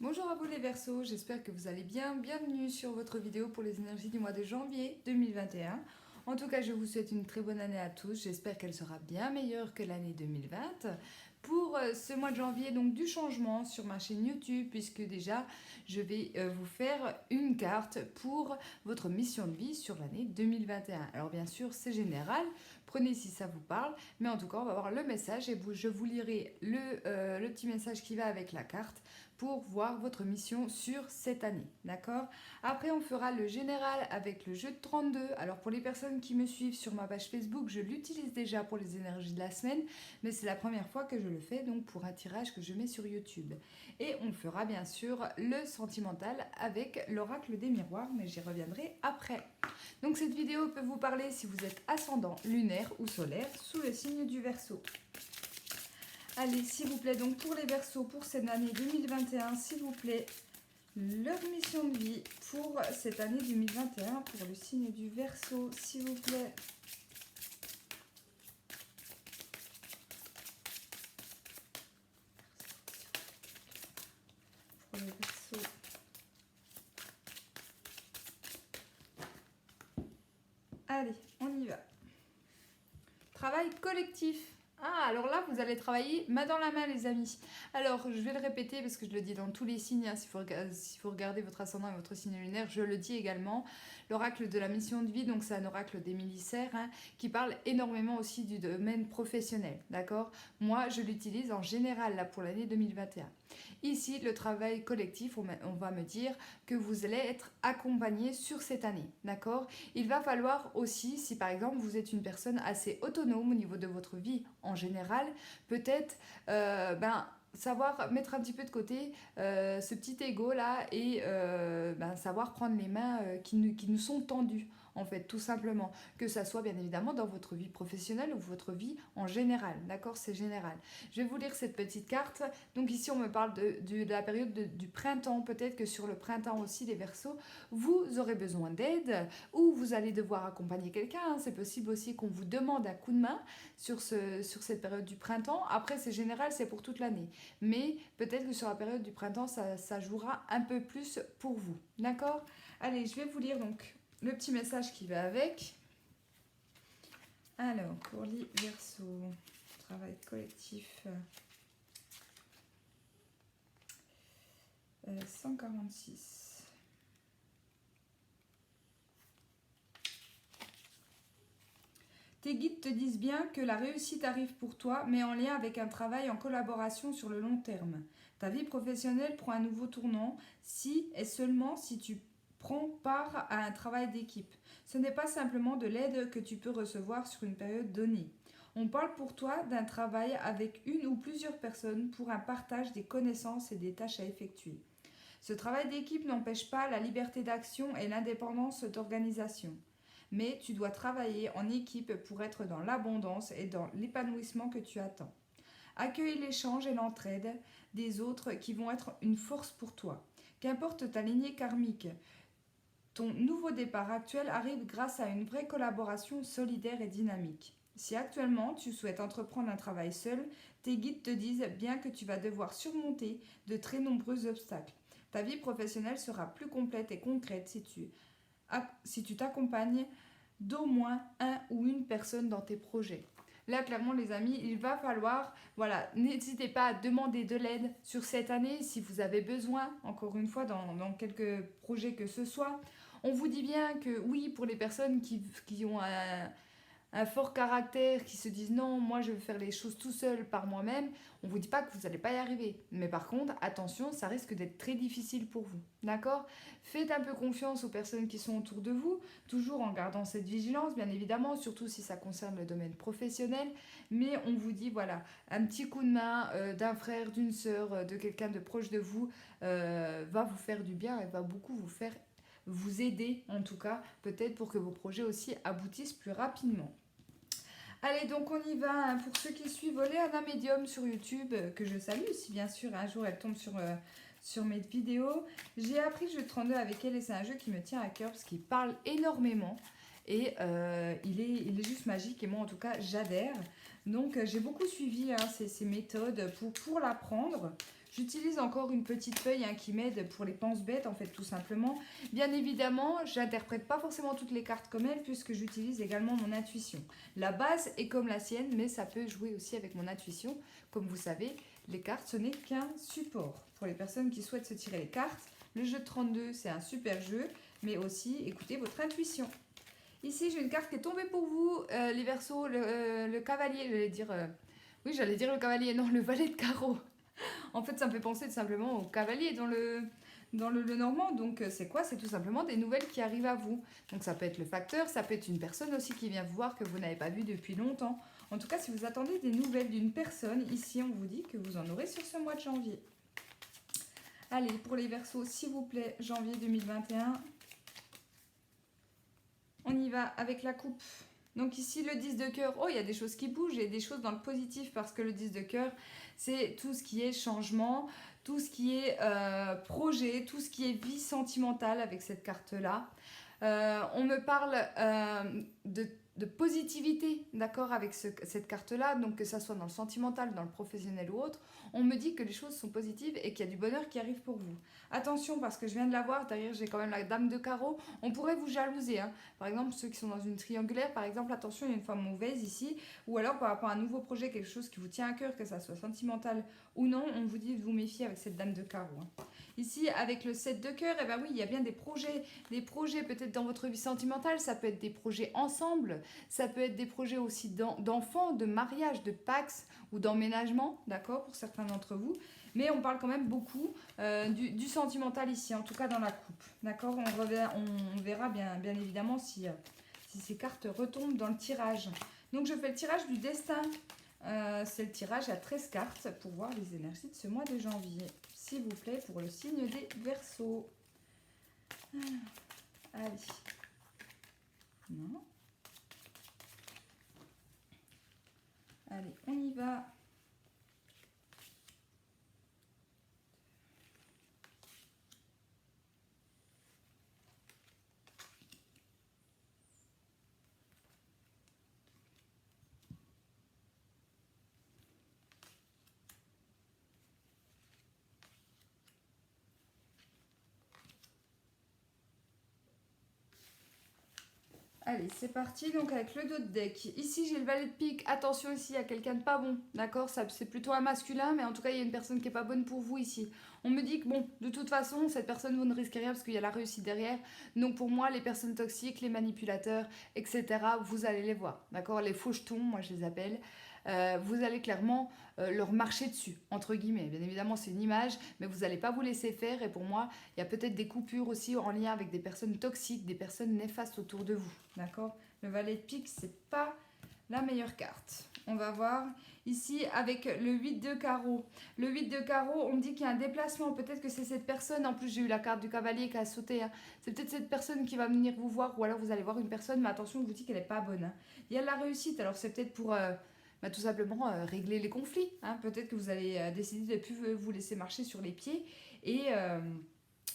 Bonjour à vous les Verseaux, j'espère que vous allez bien. Bienvenue sur votre vidéo pour les énergies du mois de janvier 2021. En tout cas, je vous souhaite une très bonne année à tous. J'espère qu'elle sera bien meilleure que l'année 2020. Pour ce mois de janvier, donc du changement sur ma chaîne YouTube, puisque déjà, je vais vous faire une carte pour votre mission de vie sur l'année 2021. Alors bien sûr, c'est général, prenez si ça vous parle, mais en tout cas, on va voir le message et je vous lirai le petit message qui va avec la carte pour voir votre mission sur cette année, d'accord? Après, on fera le général avec le jeu de 32. Alors, pour les personnes qui me suivent sur ma page Facebook, je l'utilise déjà pour les énergies de la semaine, mais c'est la première fois que je le fais, donc pour un tirage que je mets sur YouTube. Et on fera bien sûr le sentimental avec l'oracle des miroirs, mais j'y reviendrai après. Donc, cette vidéo peut vous parler si vous êtes ascendant, lunaire ou solaire sous le signe du Verseau. Allez, s'il vous plaît, donc pour les Verseaux, pour cette année 2021, s'il vous plaît, leur mission de vie pour cette année 2021, pour le signe du Verseau, s'il vous plaît. Pour les Verseaux. Allez, on y va. Travail collectif. Ah, alors là, vous allez travailler main dans la main, les amis. Alors, je vais le répéter parce que je le dis dans tous les signes. Hein, s'il faut regarder votre ascendant et votre signe lunaire, je le dis également. L'oracle de la mission de vie, donc c'est un oracle d'Émilie Serre, hein, qui parle énormément aussi du domaine professionnel. D'accord? Moi, je l'utilise en général là pour l'année 2021. Ici, le travail collectif, on va me dire que vous allez être accompagné sur cette année. D'accord? Il va falloir aussi, si par exemple vous êtes une personne assez autonome au niveau de votre vie en général, peut-être savoir mettre un petit peu de côté ce petit ego là et savoir prendre les mains qui nous sont tendues. En fait, tout simplement, que ça soit bien évidemment dans votre vie professionnelle ou votre vie en général, d'accord, c'est général. Je vais vous lire cette petite carte. Donc ici, on me parle de la période du printemps. Peut-être que sur le printemps aussi, les Verseaux, vous aurez besoin d'aide ou vous allez devoir accompagner quelqu'un. Hein. C'est possible aussi qu'on vous demande un coup de main sur cette période du printemps. Après, c'est général, c'est pour toute l'année. Mais peut-être que sur la période du printemps, ça jouera un peu plus pour vous. D'accord? Allez, je vais vous lire donc le petit message qui va avec. Alors, pour les Verseaux, travail collectif, 146. Tes guides te disent bien que la réussite arrive pour toi, mais en lien avec un travail en collaboration sur le long terme. Ta vie professionnelle prend un nouveau tournant si et seulement si tu prends part à un travail d'équipe. Ce n'est pas simplement de l'aide que tu peux recevoir sur une période donnée. On parle pour toi d'un travail avec une ou plusieurs personnes pour un partage des connaissances et des tâches à effectuer. Ce travail d'équipe n'empêche pas la liberté d'action et l'indépendance d'organisation. Mais tu dois travailler en équipe pour être dans l'abondance et dans l'épanouissement que tu attends. Accueille l'échange et l'entraide des autres qui vont être une force pour toi. Qu'importe ta lignée karmique, ton nouveau départ actuel arrive grâce à une vraie collaboration solidaire et dynamique. Si actuellement tu souhaites entreprendre un travail seul, tes guides te disent bien que tu vas devoir surmonter de très nombreux obstacles. Ta vie professionnelle sera plus complète et concrète si tu t'accompagnes d'au moins un ou une personne dans tes projets. Là, clairement, les amis, il va falloir, voilà, n'hésitez pas à demander de l'aide sur cette année si vous avez besoin, encore une fois, dans quelques projets que ce soit. On vous dit bien que oui, pour les personnes qui ont un fort caractère, qui se disent non, moi je veux faire les choses tout seul par moi-même, on ne vous dit pas que vous n'allez pas y arriver. Mais par contre, attention, ça risque d'être très difficile pour vous. D'accord? Faites un peu confiance aux personnes qui sont autour de vous, toujours en gardant cette vigilance, bien évidemment, surtout si ça concerne le domaine professionnel. Mais on vous dit, voilà, un petit coup de main d'un frère, d'une sœur, de quelqu'un de proche de vous va vous faire du bien et va beaucoup vous aider en tout cas, peut-être pour que vos projets aussi aboutissent plus rapidement. Allez, donc on y va. Pour ceux qui suivent Oleana Medium sur YouTube, que je salue, si bien sûr un jour elle tombe sur mes vidéos. J'ai appris le jeu de 32 avec elle et c'est un jeu qui me tient à cœur parce qu'il parle énormément. Et il est juste magique et moi en tout cas j'adhère. Donc j'ai beaucoup suivi ces méthodes pour l'apprendre. J'utilise encore une petite feuille qui m'aide pour les pense-bêtes, en fait, tout simplement. Bien évidemment, j'interprète pas forcément toutes les cartes comme elles, puisque j'utilise également mon intuition. La base est comme la sienne, mais ça peut jouer aussi avec mon intuition. Comme vous savez, les cartes, ce n'est qu'un support. Pour les personnes qui souhaitent se tirer les cartes, le jeu de 32, c'est un super jeu, mais aussi écoutez votre intuition. Ici, j'ai une carte qui est tombée pour vous, les Verseaux, le cavalier, j'allais dire... oui, j'allais dire le cavalier, non, le valet de carreau. En fait, ça me fait penser tout simplement au cavalier dans le normand. Donc, c'est quoi? C'est tout simplement des nouvelles qui arrivent à vous. Donc, ça peut être le facteur, ça peut être une personne aussi qui vient vous voir que vous n'avez pas vu depuis longtemps. En tout cas, si vous attendez des nouvelles d'une personne, ici, on vous dit que vous en aurez sur ce mois de janvier. Allez, pour les Verseaux, s'il vous plaît, janvier 2021. On y va avec la coupe. Donc ici, le 10 de cœur, oh, il y a des choses qui bougent, il y a des choses dans le positif parce que le 10 de cœur, c'est tout ce qui est changement, tout ce qui est projet, tout ce qui est vie sentimentale avec cette carte-là. On me parle de positivité, d'accord, avec cette carte-là, donc que ça soit dans le sentimental, dans le professionnel ou autre, on me dit que les choses sont positives et qu'il y a du bonheur qui arrive pour vous. Attention, parce que je viens de la voir, derrière j'ai quand même la dame de carreau, on pourrait vous jalouser, hein. Par exemple, ceux qui sont dans une triangulaire, par exemple, attention, il y a une femme mauvaise ici, ou alors par rapport à un nouveau projet, quelque chose qui vous tient à cœur, que ça soit sentimental ou non, on vous dit de vous méfier avec cette dame de carreau, hein. Ici, avec le 7 de cœur, eh ben oui, il y a bien des projets peut-être dans votre vie sentimentale, ça peut être des projets ensemble, ça peut être des projets aussi d'enfants, de mariage, de pax ou d'emménagement, d'accord, pour certains d'entre vous. Mais on parle quand même beaucoup du sentimental ici, en tout cas dans la coupe, d'accord. On verra bien évidemment si ces cartes retombent dans le tirage. Donc je fais le tirage du destin. C'est le tirage à 13 cartes pour voir les énergies de ce mois de janvier. S'il vous plaît, pour le signe des Verseaux. Allez. Non. Allez, on y va. Allez, c'est parti, donc avec le dos de deck. Ici, j'ai le valet de pique. Attention ici, il y a quelqu'un de pas bon, d'accord? C'est plutôt un masculin, mais en tout cas, il y a une personne qui est pas bonne pour vous ici. On me dit que, bon, de toute façon, cette personne, vous ne risquez rien parce qu'il y a la réussite derrière. Donc, pour moi, les personnes toxiques, les manipulateurs, etc., vous allez les voir, d'accord? Les faux jetons, moi, je les appelle. Vous allez clairement leur marcher dessus, entre guillemets. Bien évidemment, c'est une image, mais vous n'allez pas vous laisser faire. Et pour moi, il y a peut-être des coupures aussi en lien avec des personnes toxiques, des personnes néfastes autour de vous. D'accord? Le valet de pique, c'est pas la meilleure carte. On va voir ici avec le 8 de carreau. Le 8 de carreau, on me dit qu'il y a un déplacement. Peut-être que c'est cette personne. En plus, j'ai eu la carte du cavalier qui a sauté, hein. C'est peut-être cette personne qui va venir vous voir. Ou alors, vous allez voir une personne, mais attention, je vous dis qu'elle n'est pas bonne, hein. Il y a de la réussite. Alors, c'est peut-être pour... tout simplement régler les conflits, hein. Peut-être que vous allez décider de ne plus vous laisser marcher sur les pieds et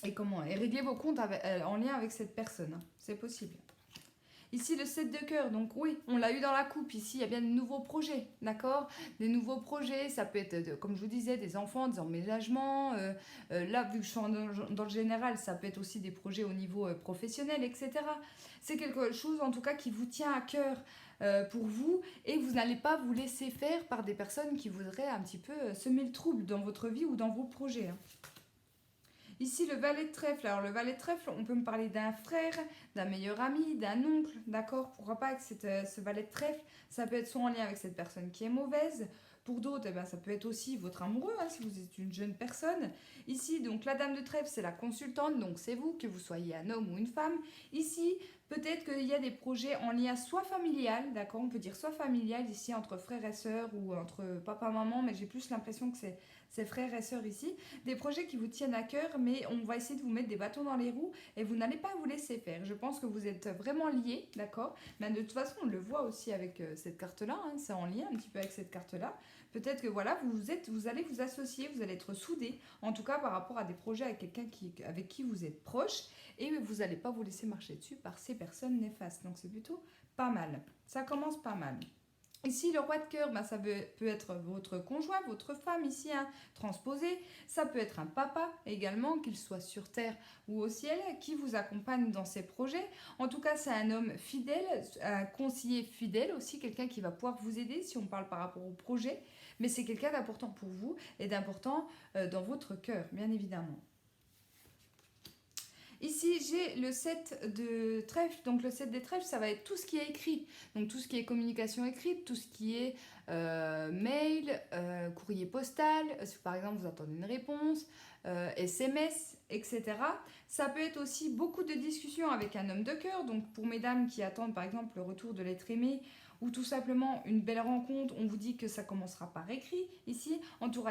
régler vos comptes en lien avec cette personne, hein. C'est possible. Ici, le 7 de cœur, donc oui, on l'a eu dans la coupe. Ici, il y a bien de nouveaux projets, d'accord? Des nouveaux projets, ça peut être, comme je vous disais, des enfants, des emménagements. Là, vu que je suis dans le général, ça peut être aussi des projets au niveau professionnel, etc. C'est quelque chose, en tout cas, qui vous tient à cœur pour vous et vous n'allez pas vous laisser faire par des personnes qui voudraient un petit peu semer le trouble dans votre vie ou dans vos projets, hein. Ici, le valet de trèfle. Alors, le valet de trèfle, on peut me parler d'un frère, d'un meilleur ami, d'un oncle, d'accord? Pourquoi pas avec ce valet de trèfle, ça peut être soit en lien avec cette personne qui est mauvaise. Pour d'autres, ça peut être aussi votre amoureux, hein, si vous êtes une jeune personne. Ici, donc, la dame de trèfle, c'est la consultante, donc c'est vous, que vous soyez un homme ou une femme. Ici, peut-être qu'il y a des projets en lien soit familial, d'accord? On peut dire soit familial, ici, entre frères et sœurs ou entre papa et maman, mais j'ai plus l'impression que c'est frères et sœurs ici. Des projets qui vous tiennent à cœur, mais on va essayer de vous mettre des bâtons dans les roues et vous n'allez pas vous laisser faire. Je pense que vous êtes vraiment liés, d'accord? Mais de toute façon, on le voit aussi avec cette carte-là, hein, c'est en lien un petit peu avec cette carte-là. Peut-être que voilà, vous allez vous associer, vous allez être soudés, en tout cas par rapport à des projets avec quelqu'un avec qui vous êtes proche, et vous n'allez pas vous laisser marcher dessus par ces personnes néfastes. Donc c'est plutôt pas mal. Ça commence pas mal. Ici, le roi de cœur, ben, ça peut être votre conjoint, votre femme ici, hein, transposé. Ça peut être un papa également, qu'il soit sur terre ou au ciel, qui vous accompagne dans ses projets. En tout cas, c'est un homme fidèle, un conseiller fidèle aussi, quelqu'un qui va pouvoir vous aider si on parle par rapport au projet. Mais c'est quelqu'un d'important pour vous et d'important dans votre cœur, bien évidemment. Ici, j'ai le 7 de trèfle. Donc, le 7 des trèfles, ça va être tout ce qui est écrit. Donc, tout ce qui est communication écrite, tout ce qui est mail, courrier postal. Si par exemple, vous attendez une réponse, SMS, etc. Ça peut être aussi beaucoup de discussions avec un homme de cœur. Donc, pour mesdames qui attendent par exemple le retour de l'être aimé ou tout simplement une belle rencontre, on vous dit que ça commencera par écrit ici. En tout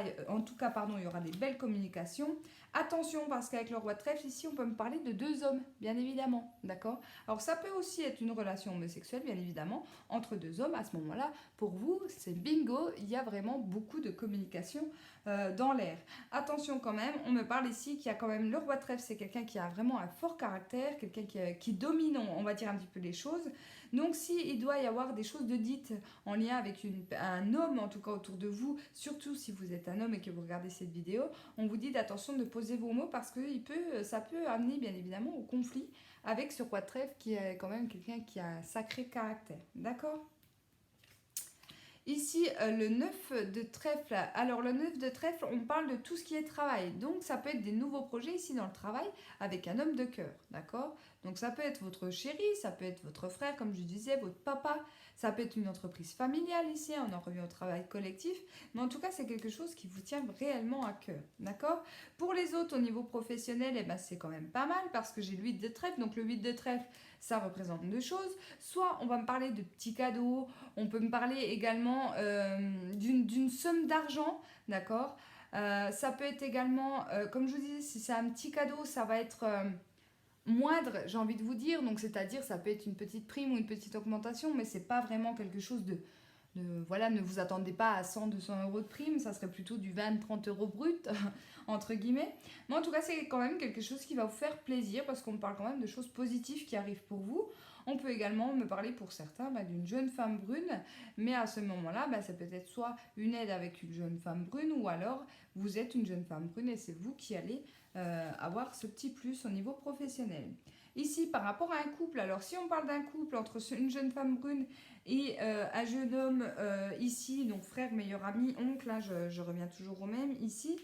cas, pardon, il y aura des belles communications. Attention, parce qu'avec le roi de trèfle, ici, on peut me parler de deux hommes, bien évidemment, d'accord? Alors, ça peut aussi être une relation homosexuelle, bien évidemment, entre deux hommes. À ce moment-là, pour vous, c'est bingo, il y a vraiment beaucoup de communication dans l'air. Attention quand même, on me parle ici qu'il y a quand même le roi de trèfle, c'est quelqu'un qui a vraiment un fort caractère, quelqu'un qui domine, on va dire un petit peu les choses. Donc, s'il doit y avoir des choses de dites en lien avec un homme, en tout cas autour de vous, surtout si vous êtes un homme et que vous regardez cette vidéo, on vous dit d'attention de poser vos mots parce que ça peut amener bien évidemment au conflit avec ce roi de trèfle qui est quand même quelqu'un qui a un sacré caractère. D'accord ? Ici, le 9 de trèfle. Alors, le 9 de trèfle, on parle de tout ce qui est travail. Donc, ça peut être des nouveaux projets ici dans le travail avec un homme de cœur. D'accord ? Donc, ça peut être votre chéri, ça peut être votre frère, comme je disais, votre papa. Ça peut être une entreprise familiale ici. On en revient au travail collectif. Mais en tout cas, c'est quelque chose qui vous tient réellement à cœur. D'accord ? Pour les autres, au niveau professionnel, eh ben, c'est quand même pas mal parce que j'ai le 8 de trèfle. Donc, le 8 de trèfle, ça représente deux choses. Soit on va me parler de petits cadeaux, on peut me parler également d'une somme d'argent, d'accord. Ça peut être également, comme je vous disais, si c'est un petit cadeau, ça va être moindre, j'ai envie de vous dire. Donc, c'est-à-dire, ça peut être une petite prime ou une petite augmentation, mais c'est pas vraiment quelque chose voilà, ne vous attendez pas à 100, 200 euros de prime, ça serait plutôt du 20, 30 euros brut, entre guillemets. Mais en tout cas, c'est quand même quelque chose qui va vous faire plaisir parce qu'on parle quand même de choses positives qui arrivent pour vous. On peut également me parler pour certains d'une jeune femme brune, mais à ce moment-là, ça peut être soit une aide avec une jeune femme brune ou alors vous êtes une jeune femme brune et c'est vous qui allez avoir ce petit plus au niveau professionnel. Ici, par rapport à un couple, alors si on parle d'un couple entre une jeune femme brune et un jeune homme ici, donc frère, meilleur ami, oncle, hein, je reviens toujours au même ici,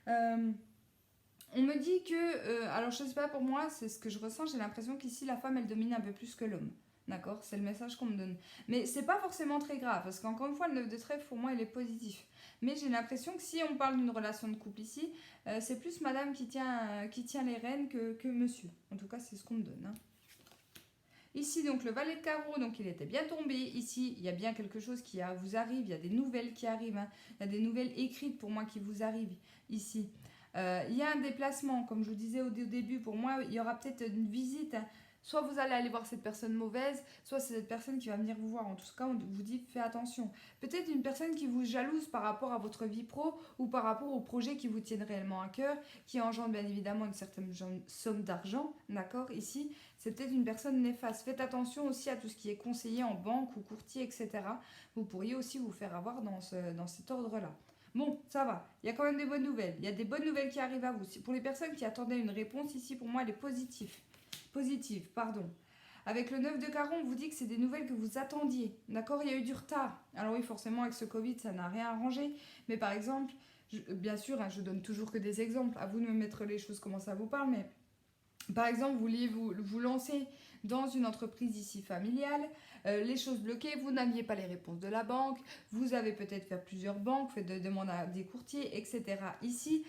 on me dit que, alors je sais pas pour moi, c'est ce que je ressens, j'ai l'impression qu'ici la femme elle domine un peu plus que l'homme. D'accord? C'est le message qu'on me donne. Mais c'est pas forcément très grave, parce qu'encore une fois, le 9 de trèfle, pour moi, il est positif. Mais j'ai l'impression que si on parle d'une relation de couple ici, c'est plus madame qui tient les rênes que monsieur. En tout cas, c'est ce qu'on me donne. Hein. Ici, donc, le valet de carreau, donc il était bien tombé. Ici, il y a bien quelque chose qui vous arrive. Il y a des nouvelles qui arrivent. Hein. Il y a des nouvelles écrites pour moi qui vous arrivent ici. Il y a un déplacement, comme je vous disais au début, pour moi, il y aura peut-être une visite. Hein. Soit vous allez aller voir cette personne mauvaise, soit c'est cette personne qui va venir vous voir. En tout cas, on vous dit fais attention. Peut-être une personne qui vous jalouse par rapport à votre vie pro ou par rapport aux projets qui vous tiennent réellement à cœur, qui engendre bien évidemment une certaine somme d'argent, d'accord. Ici, c'est peut-être une personne néfaste. Faites attention aussi à tout ce qui est conseiller en banque ou courtier, etc. Vous pourriez aussi vous faire avoir dans cet ordre-là. Bon, ça va. Il y a quand même des bonnes nouvelles. Il y a des bonnes nouvelles qui arrivent à vous. Pour les personnes qui attendaient une réponse, ici, pour moi, elle est positive. Positive, pardon. Avec le 9 de carreau, on vous dit que c'est des nouvelles que vous attendiez. D'accord? Il y a eu du retard. Alors oui, forcément, avec ce Covid, ça n'a rien arrangé. Mais par exemple, bien sûr, hein, je donne toujours que des exemples. À vous de me mettre les choses comment ça vous parle. Mais par exemple, vous vouliez vous lancer dans une entreprise ici familiale, les choses bloquées, vous n'aviez pas les réponses de la banque, vous avez peut-être fait plusieurs banques, fait des demandes à des courtiers, etc. Ici,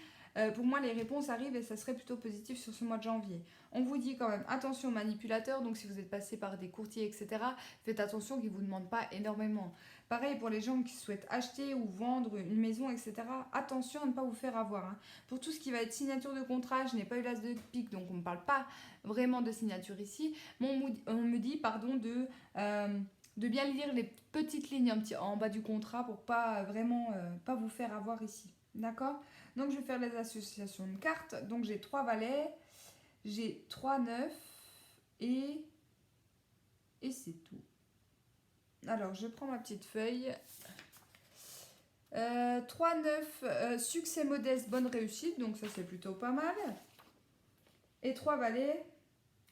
pour moi, les réponses arrivent et ça serait plutôt positif sur ce mois de janvier. On vous dit quand même, attention manipulateur, donc si vous êtes passé par des courtiers, etc., faites attention qu'ils ne vous demandent pas énormément. Pareil pour les gens qui souhaitent acheter ou vendre une maison, etc., attention à ne pas vous faire avoir. Hein. Pour tout ce qui va être signature de contrat, je n'ai pas eu l'as de pique, donc on ne parle pas vraiment de signature ici, mais on me dit de bien lire les petites lignes en bas du contrat pour pas vraiment pas vous faire avoir ici. D'accord? Donc je vais faire les associations de cartes. Donc j'ai 3 valets, j'ai 3 neufs et c'est tout. Alors, je prends ma petite feuille. 3-9, succès modeste, bonne réussite. Donc, ça, c'est plutôt pas mal. Et 3 valets.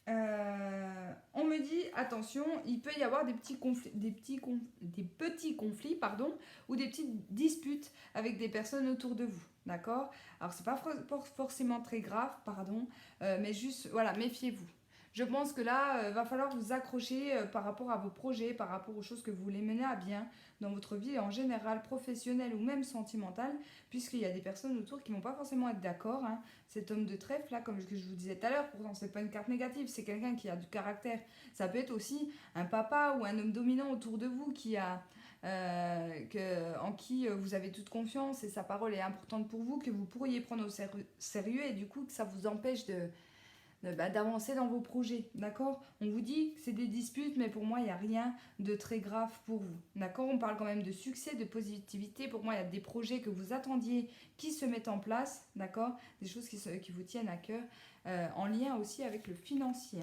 On me dit, attention, il peut y avoir des petits conflits, pardon, ou des petites disputes avec des personnes autour de vous. D'accord? Alors, c'est pas forcément très grave, pardon, mais juste, voilà, méfiez-vous. Je pense que là, va falloir vous accrocher par rapport à vos projets, par rapport aux choses que vous voulez mener à bien dans votre vie en général, professionnelle ou même sentimentale, puisqu'il y a des personnes autour qui ne vont pas forcément être d'accord. Hein. Cet homme de trèfle, là, comme je vous disais tout à l'heure, pourtant, ce n'est pas une carte négative, c'est quelqu'un qui a du caractère. Ça peut être aussi un papa ou un homme dominant autour de vous qui a... en qui vous avez toute confiance et sa parole est importante pour vous, que vous pourriez prendre au sérieux et du coup que ça vous empêche d'avancer dans vos projets, d'accord? On vous dit que c'est des disputes, mais pour moi, il n'y a rien de très grave pour vous, d'accord? On parle quand même de succès, de positivité. Pour moi, il y a des projets que vous attendiez qui se mettent en place, d'accord? Des choses qui vous tiennent à cœur, en lien aussi avec le financier.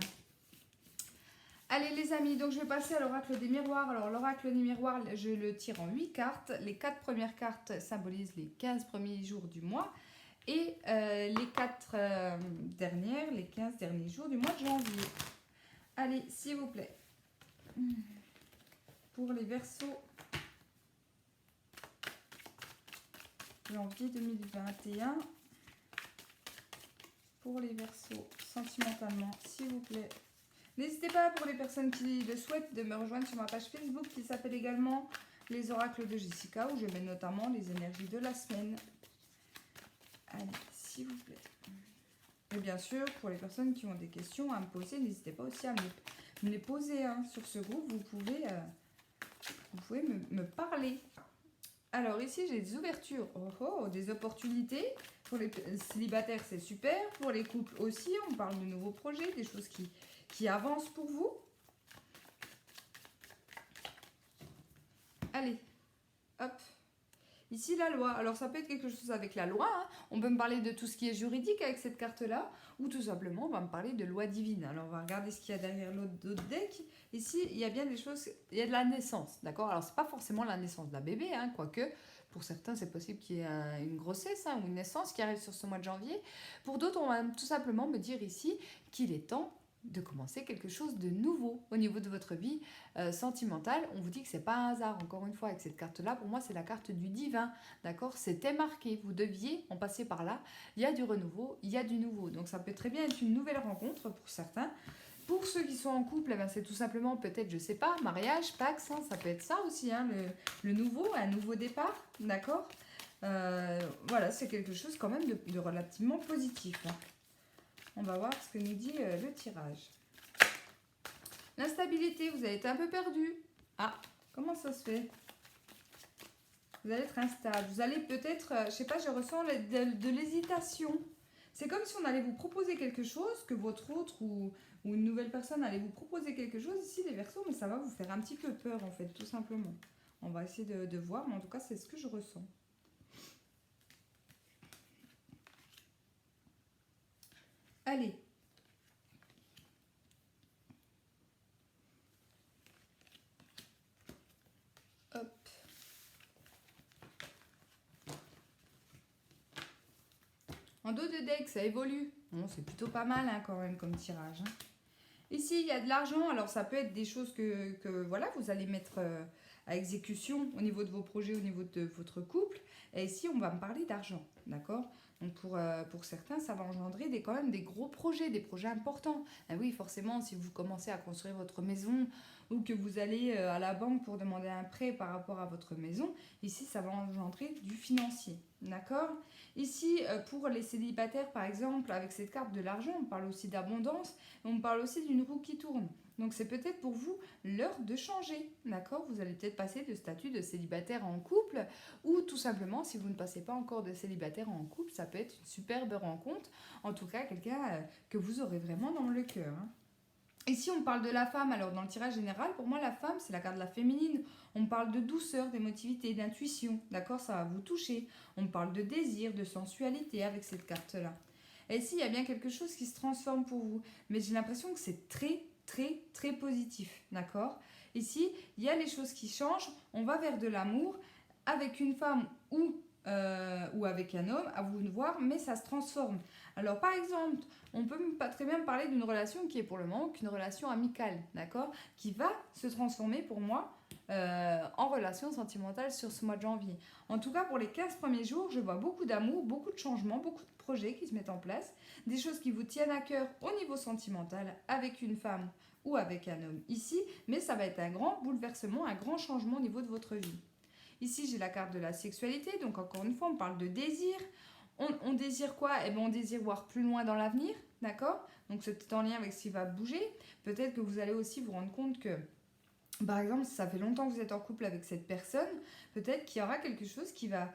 Allez les amis, donc je vais passer à l'oracle des miroirs. Alors l'oracle des miroirs, je le tire en 8 cartes. Les 4 premières cartes symbolisent les 15 premiers jours du mois. Et les 4 dernières, les 15 derniers jours du mois de janvier. Allez, s'il vous plaît. Pour les Verseaux, janvier 2021. Pour les Verseaux, sentimentalement, s'il vous plaît. N'hésitez pas, pour les personnes qui le souhaitent, de me rejoindre sur ma page Facebook qui s'appelle également Les Oracles de Jessica, où je mets notamment les énergies de la semaine. Allez, s'il vous plaît. Et bien sûr, pour les personnes qui ont des questions à me poser, n'hésitez pas aussi à me les poser. Hein. Sur ce groupe, vous pouvez me parler. Alors ici, j'ai des ouvertures, des opportunités. Pour les célibataires, c'est super. Pour les couples aussi, on parle de nouveaux projets, des choses qui avancent pour vous. Allez, hop. Ici, la loi. Alors, ça peut être quelque chose avec la loi. Hein. On peut me parler de tout ce qui est juridique avec cette carte-là. Ou tout simplement, on va me parler de loi divine. Alors, on va regarder ce qu'il y a derrière l'autre deck. Ici, il y a bien des choses... Il y a de la naissance, d'accord? Alors, c'est pas forcément la naissance d'un bébé, hein, quoique... Pour certains, c'est possible qu'il y ait une grossesse ou une naissance qui arrive sur ce mois de janvier. Pour d'autres, on va tout simplement me dire ici qu'il est temps de commencer quelque chose de nouveau au niveau de votre vie sentimentale. On vous dit que c'est pas un hasard, encore une fois, avec cette carte-là. Pour moi, c'est la carte du divin, d'accord? C'était marqué, vous deviez en passer par là. Il y a du renouveau, il y a du nouveau. Donc, ça peut très bien être une nouvelle rencontre pour certains. Pour ceux qui sont en couple, eh ben, c'est tout simplement peut-être, je sais pas, mariage, Pax, hein, ça peut être ça aussi, hein, le nouveau, un nouveau départ, d'accord? Voilà, c'est quelque chose quand même de relativement positif. Hein. On va voir ce que nous dit le tirage. L'instabilité, vous avez été un peu perdu. Ah, comment ça se fait? Vous allez être instable. Vous allez peut-être, je sais pas, je ressens de l'hésitation. C'est comme si on allait vous proposer quelque chose, que votre autre ou une nouvelle personne allait vous proposer quelque chose ici, les Verseaux, mais ça va vous faire un petit peu peur en fait, tout simplement. On va essayer de voir, mais en tout cas, c'est ce que je ressens. Allez. Hop. En dos de deck, ça évolue. Bon, c'est plutôt pas mal hein, quand même comme tirage. Hein. Ici, il y a de l'argent. Alors, ça peut être des choses que voilà, vous allez mettre à exécution au niveau de vos projets, au niveau de votre couple. Et ici, on va me parler d'argent, d'accord? Donc, pour certains, ça va engendrer quand même des gros projets, des projets importants. Et oui, forcément, si vous commencez à construire votre maison ou que vous allez à la banque pour demander un prêt par rapport à votre maison, ici, ça va engendrer du financier, d'accord? Ici, pour les célibataires, par exemple, avec cette carte de l'argent, on parle aussi d'abondance, on parle aussi d'une roue qui tourne. Donc, c'est peut-être pour vous l'heure de changer, d'accord? Vous allez peut-être passer de statut de célibataire en couple, ou tout simplement, si vous ne passez pas encore de célibataire en couple, ça peut être une superbe rencontre, en tout cas, quelqu'un que vous aurez vraiment dans le cœur. Hein. Ici, on parle de la femme. Alors, dans le tirage général, pour moi, la femme, c'est la carte de la féminine. On parle de douceur, d'émotivité, d'intuition. D'accord? Ça va vous toucher. On parle de désir, de sensualité avec cette carte-là. Et ici, il y a bien quelque chose qui se transforme pour vous. Mais j'ai l'impression que c'est très, très, très positif. D'accord? Ici, il y a les choses qui changent. On va vers de l'amour avec une femme ou avec un homme, à vous de voir, mais ça se transforme. Alors par exemple, on peut pas très bien parler d'une relation qui est pour le moment qu'une relation amicale, d'accord, qui va se transformer pour moi en relation sentimentale sur ce mois de janvier. En tout cas, pour les 15 premiers jours, je vois beaucoup d'amour, beaucoup de changements, beaucoup de projets qui se mettent en place, des choses qui vous tiennent à cœur au niveau sentimental avec une femme ou avec un homme ici, mais ça va être un grand bouleversement, un grand changement au niveau de votre vie. Ici, j'ai la carte de la sexualité, donc encore une fois, on parle de désir. On désire quoi? Eh bien, on désire voir plus loin dans l'avenir, d'accord? Donc, c'est peut-être en lien avec ce qui va bouger. Peut-être que vous allez aussi vous rendre compte que, par exemple, si ça fait longtemps que vous êtes en couple avec cette personne, peut-être qu'il y aura quelque chose qui va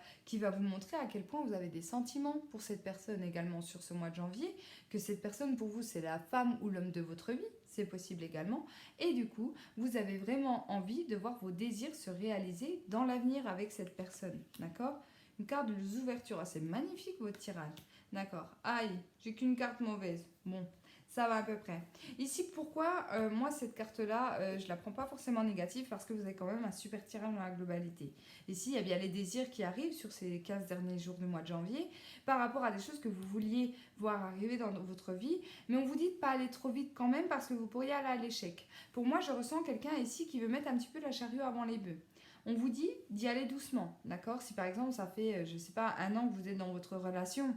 vous montrer à quel point vous avez des sentiments pour cette personne également sur ce mois de janvier, que cette personne pour vous c'est la femme ou l'homme de votre vie, c'est possible également, et du coup vous avez vraiment envie de voir vos désirs se réaliser dans l'avenir avec cette personne, d'accord? Une carte de l'ouverture, c'est magnifique votre tirage, d'accord? Aïe, j'ai qu'une carte mauvaise, bon. Ça va à peu près. Ici, pourquoi moi, cette carte-là, je ne la prends pas forcément négative parce que vous avez quand même un super tirage dans la globalité. Ici, il y a bien les désirs qui arrivent sur ces 15 derniers jours du mois de janvier par rapport à des choses que vous vouliez voir arriver dans votre vie. Mais on vous dit de ne pas aller trop vite quand même parce que vous pourriez aller à l'échec. Pour moi, je ressens quelqu'un ici qui veut mettre un petit peu la charrue avant les bœufs. On vous dit d'y aller doucement, d'accord? Si par exemple, ça fait, je ne sais pas, un an que vous êtes dans votre relation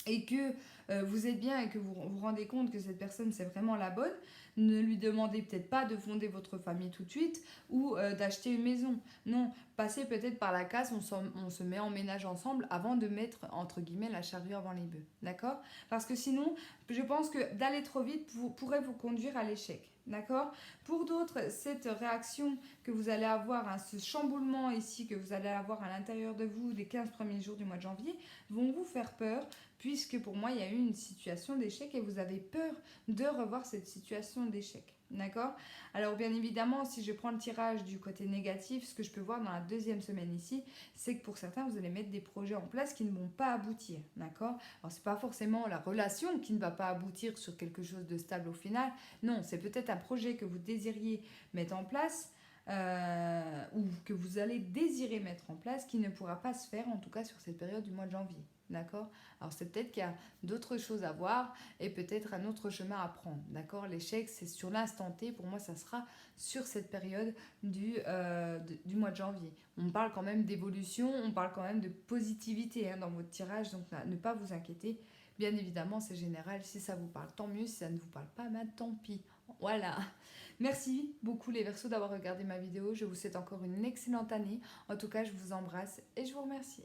et que vous êtes bien et que vous vous rendez compte que cette personne c'est vraiment la bonne, ne lui demandez peut-être pas de fonder votre famille tout de suite ou d'acheter une maison. Non, passez peut-être par la case, on se met en ménage ensemble avant de mettre entre guillemets la charrue avant les bœufs. D'accord? Parce que sinon, je pense que d'aller trop vite pourrait vous conduire à l'échec. D'accord? Pour d'autres, cette réaction que vous allez avoir, hein, ce chamboulement ici que vous allez avoir à l'intérieur de vous des 15 premiers jours du mois de janvier, vont vous faire peur puisque pour moi, il y a eu une situation d'échec et vous avez peur de revoir cette situation d'échec. D'accord? Alors, bien évidemment, si je prends le tirage du côté négatif, ce que je peux voir dans la deuxième semaine ici, c'est que pour certains, vous allez mettre des projets en place qui ne vont pas aboutir. D'accord? Alors, ce n'est pas forcément la relation qui ne va pas aboutir sur quelque chose de stable au final. Non, c'est peut-être un projet que vous désiriez mettre en place. Ou que vous allez désirer mettre en place qui ne pourra pas se faire en tout cas sur cette période du mois de janvier. D'accord? Alors c'est peut-être qu'il y a d'autres choses à voir et peut-être un autre chemin à prendre. D'accord? L'échec, c'est sur l'instant T. Pour moi, ça sera sur cette période du mois de janvier. On parle quand même d'évolution, on parle quand même de positivité dans votre tirage, donc ne pas vous inquiéter. Bien évidemment, c'est général. Si ça vous parle, tant mieux. Si ça ne vous parle pas, tant pis. Voilà. Merci beaucoup les Verseaux d'avoir regardé ma vidéo. Je vous souhaite encore une excellente année. En tout cas, je vous embrasse et je vous remercie.